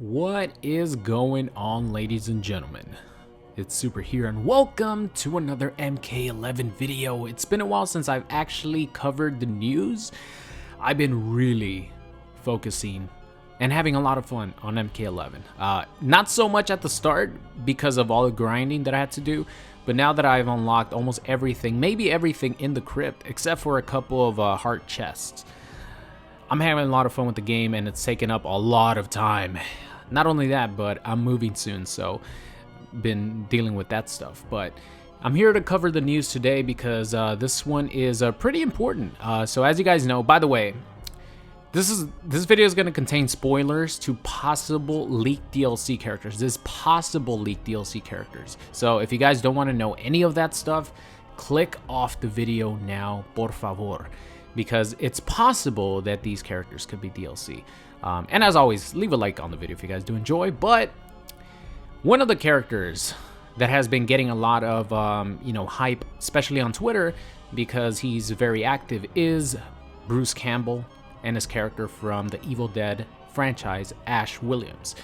What is going on, ladies and gentlemen? It's Super here and welcome to another MK11 video. It's been a while since I've actually covered the news. I've been really focusing and having a lot of fun on MK11. Not so much at the start because of all the grinding that I had to do, but now that I've unlocked almost everything, maybe everything in the crypt except for a couple of heart chests, I'm having a lot of fun with the game and it's taken up a lot of time. Not only that, but I'm moving soon, so been dealing with that stuff. But I'm here to cover the news today because this one is pretty important. So as you guys know, by the way, this video is going to contain spoilers to possible leaked DLC characters. This possible leaked DLC characters. So if you guys don't want to know any of that stuff, click off the video now, por favor, because it's possible that these characters could be DLC. And as always, leave a like on the video if you guys do enjoy. But one of the characters that has been getting a lot of hype, especially on Twitter, because he's very active, is Bruce Campbell and his character from the Evil Dead franchise, Ash Williams.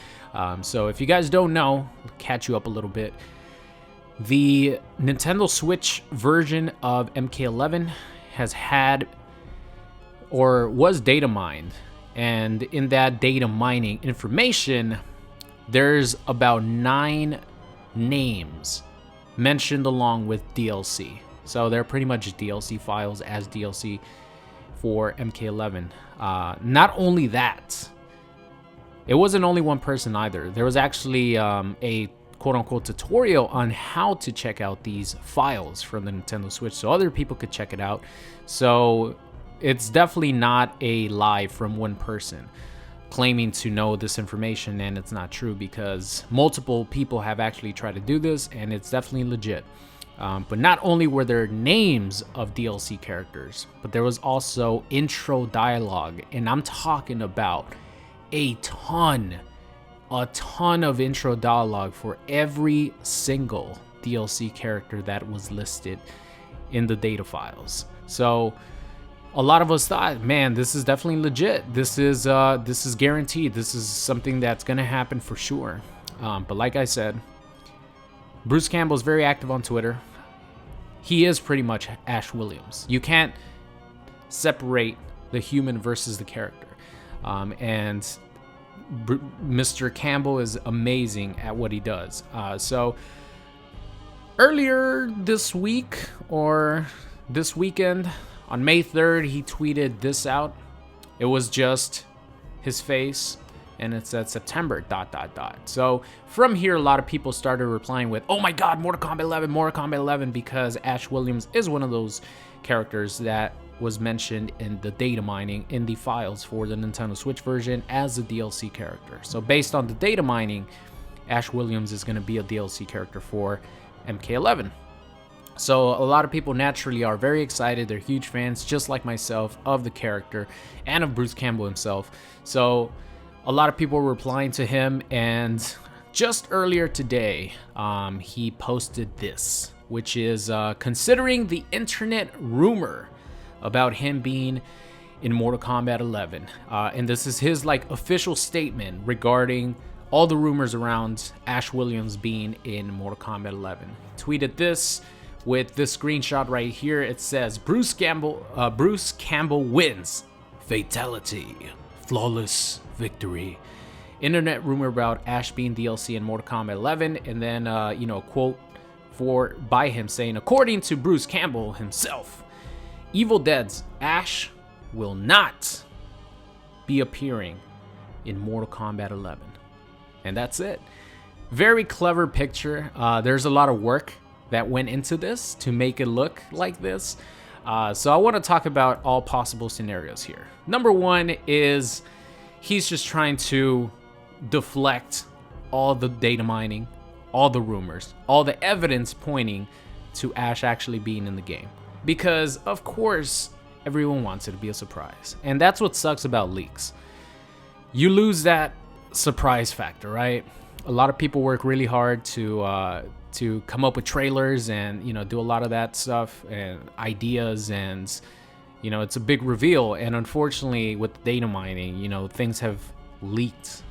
So if you guys don't know, I'll catch you up a little bit. The Nintendo Switch version of MK11 has had or was data mined. And in that data mining information, there's about 9 names mentioned along with DLC. So they're pretty much DLC files as DLC for MK11. Not only that, it wasn't only one person either. There was actually a quote-unquote tutorial on how to check out these files from the Nintendo Switch so other people could check it out. So it's definitely not a lie from one person claiming to know this information, and it's not true because multiple people have actually tried to do this and it's definitely legit. But not only were there names of DLC characters, but there was also intro dialogue, and I'm talking about a ton of intro dialogue for every single DLC character that was listed in the data files. So a lot of us thought, man, this is definitely legit. This is guaranteed. This is something that's gonna happen for sure. But like I said, Bruce Campbell is very active on Twitter. He is pretty much Ash Williams. You can't separate the human versus the character. And Mr. Campbell is amazing at what he does. So earlier this week or this weekend, on May 3rd, he tweeted this out. It was just his face, and it said September ... So from here, a lot of people started replying with, oh my god, Mortal Kombat 11, Mortal Kombat 11, because Ash Williams is one of those characters that was mentioned in the data mining in the files for the Nintendo Switch version as a DLC character. So based on the data mining, Ash Williams is going to be a DLC character for MK11. So a lot of people naturally are very excited. They're huge fans, just like myself, of the character and of Bruce Campbell himself. So a lot of people were replying to him, and just earlier today, he posted this, which is considering the internet rumor about him being in Mortal Kombat 11. And this is his official statement regarding all the rumors around Ash Williams being in Mortal Kombat 11. Tweeted this with this screenshot right here. It says, Bruce Campbell wins. Fatality. Flawless victory. Internet rumor about Ash being DLC in Mortal Kombat 11. And then, a quote by him saying, according to Bruce Campbell himself, Evil Dead's Ash will not be appearing in Mortal Kombat 11. And that's it. Very clever picture. There's a lot of work that went into this to make it look like this. So I want to talk about all possible scenarios here. Number one is he's just trying to deflect all the data mining, all the rumors, all the evidence pointing to Ash actually being in the game. Because, of course, everyone wants it to be a surprise. And that's what sucks about leaks. You lose that surprise factor, right? A lot of people work really hard to come up with trailers and do a lot of that stuff and ideas, and it's a big reveal. And unfortunately with data mining, things have leaked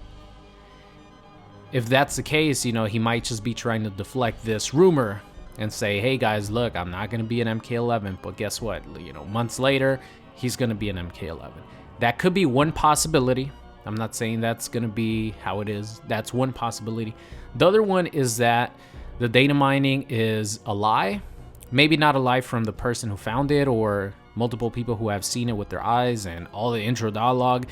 if that's the case, you know, he might just be trying to deflect this rumor and say, hey guys, look, I'm not going to be an MK11, but guess what? You know, months later, he's going to be an MK11. That could be one possibility. I'm not saying that's going to be how it is. That's one possibility. The other one is that the data mining is a lie. Maybe not a lie from the person who found it or multiple people who have seen it with their eyes and all the intro dialogue.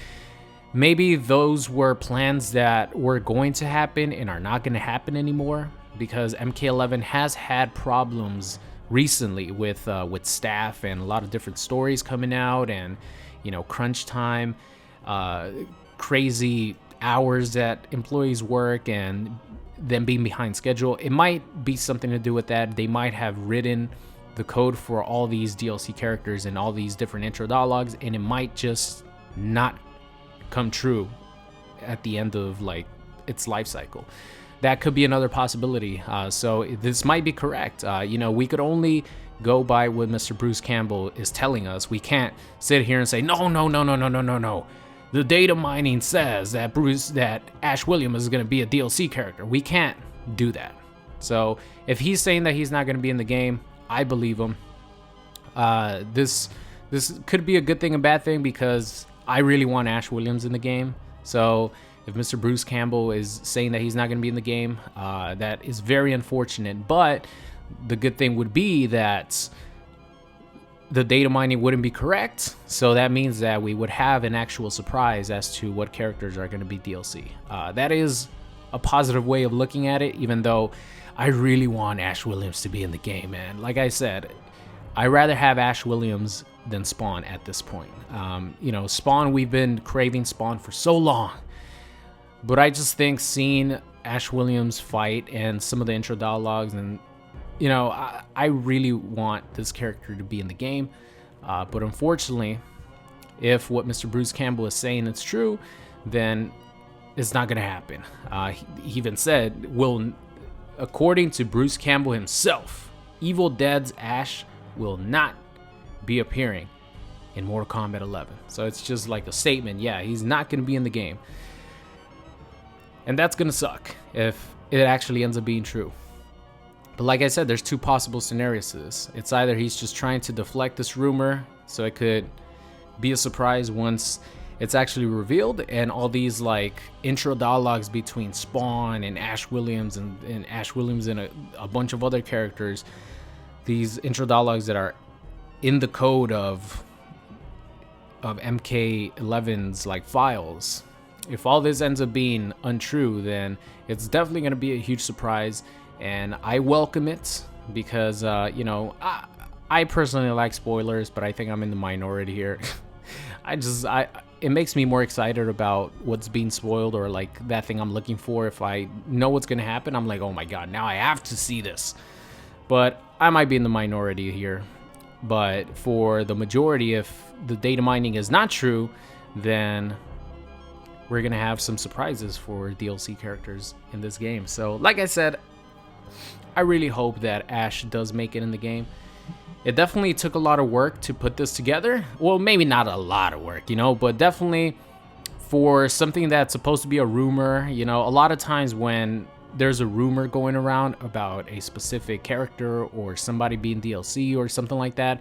Maybe those were plans that were going to happen and are not going to happen anymore, because MK11 has had problems recently with staff and a lot of different stories coming out, and you know, crunch time, crazy hours that employees work, and them being behind schedule. It might be something to do with that. They might have written the code for all these DLC characters and all these different intro dialogues, and it might just not come true at the end of like its life cycle. That could be another possibility. So this might be correct. You know, we could only go by what Mr. Bruce Campbell is telling us. We can't sit here and say, no. The data mining says that Ash Williams is going to be a DLC character. We can't do that. So if he's saying that he's not going to be in the game, I believe him. This could be a good thing and bad thing, because I really want Ash Williams in the game. So if Mr. Bruce Campbell is saying that he's not going to be in the game, that is very unfortunate. But the good thing would be that the data mining wouldn't be correct. So that means that we would have an actual surprise as to what characters are going to be DLC. That is a positive way of looking at it, even though I really want Ash Williams to be in the game, man. Like I said, I'd rather have Ash Williams than Spawn at this point. You know, Spawn, we've been craving Spawn for so long. But I just think seeing Ash Williams fight and some of the intro dialogues, and you know, I really want this character to be in the game. But unfortunately, if what Mr. Bruce Campbell is saying is true, then it's not going to happen. He even said, according to Bruce Campbell himself, Evil Dead's Ash will not be appearing in Mortal Kombat 11. So it's just like a statement. Yeah, he's not going to be in the game. And that's going to suck if it actually ends up being true. But like I said, there's two possible scenarios to this. It's either he's just trying to deflect this rumor so it could be a surprise once it's actually revealed, and all these like intro dialogues between Spawn and Ash Williams and Ash Williams and a bunch of other characters, these intro dialogues that are in the code of MK11's like files. If all this ends up being untrue, then it's definitely going to be a huge surprise, and I welcome it, because you know, I personally like spoilers, but I think I'm in the minority here. It makes me more excited about what's being spoiled, or like that thing I'm looking for. If I know what's going to happen, I'm like, oh my god, now I have to see this. But I might be in the minority here. But for the majority, if the data mining is not true, then we're going to have some surprises for DLC characters in this game. So like I said, I really hope that Ash does make it in the game. It definitely took a lot of work to put this together. Well, maybe not a lot of work, you know, but definitely for something that's supposed to be a rumor. You know, a lot of times when there's a rumor going around about a specific character or somebody being DLC or something like that,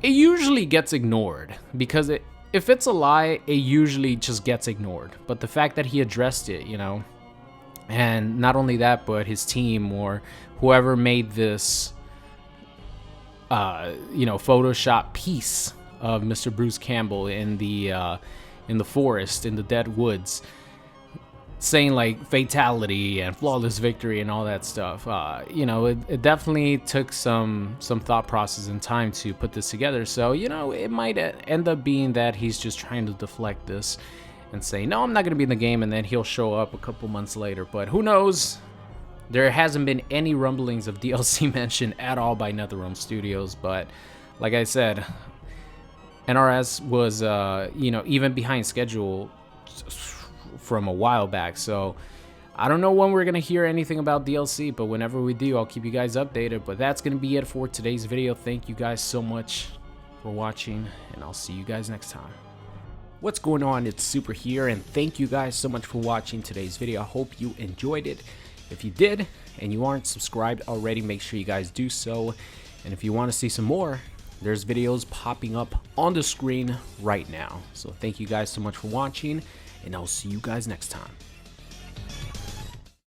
it usually gets ignored, because if it's a lie, it usually just gets ignored. But the fact that he addressed it, you know, and not only that, but his team or whoever made this you know, Photoshop piece of Mr. Bruce Campbell in the forest, in the dead woods, saying like fatality and flawless victory and all that stuff. You know, it definitely took some thought process and time to put this together. So, you know, it might end up being that he's just trying to deflect this and say, no, I'm not going to be in the game, and then he'll show up a couple months later. But who knows? There hasn't been any rumblings of DLC mention at all by NetherRealm Studios, but like I said, NRS was, you know, even behind schedule from a while back. So I don't know when we're going to hear anything about DLC, but whenever we do, I'll keep you guys updated. But that's going to be it for today's video. Thank you guys so much for watching, and I'll see you guys next time. What's going on? It's Super here, and thank you guys so much for watching today's video. I hope you enjoyed it. If you did and you aren't subscribed already, make sure you guys do so. And if you want to see some more, there's videos popping up on the screen right now. So thank you guys so much for watching, and I'll see you guys next time.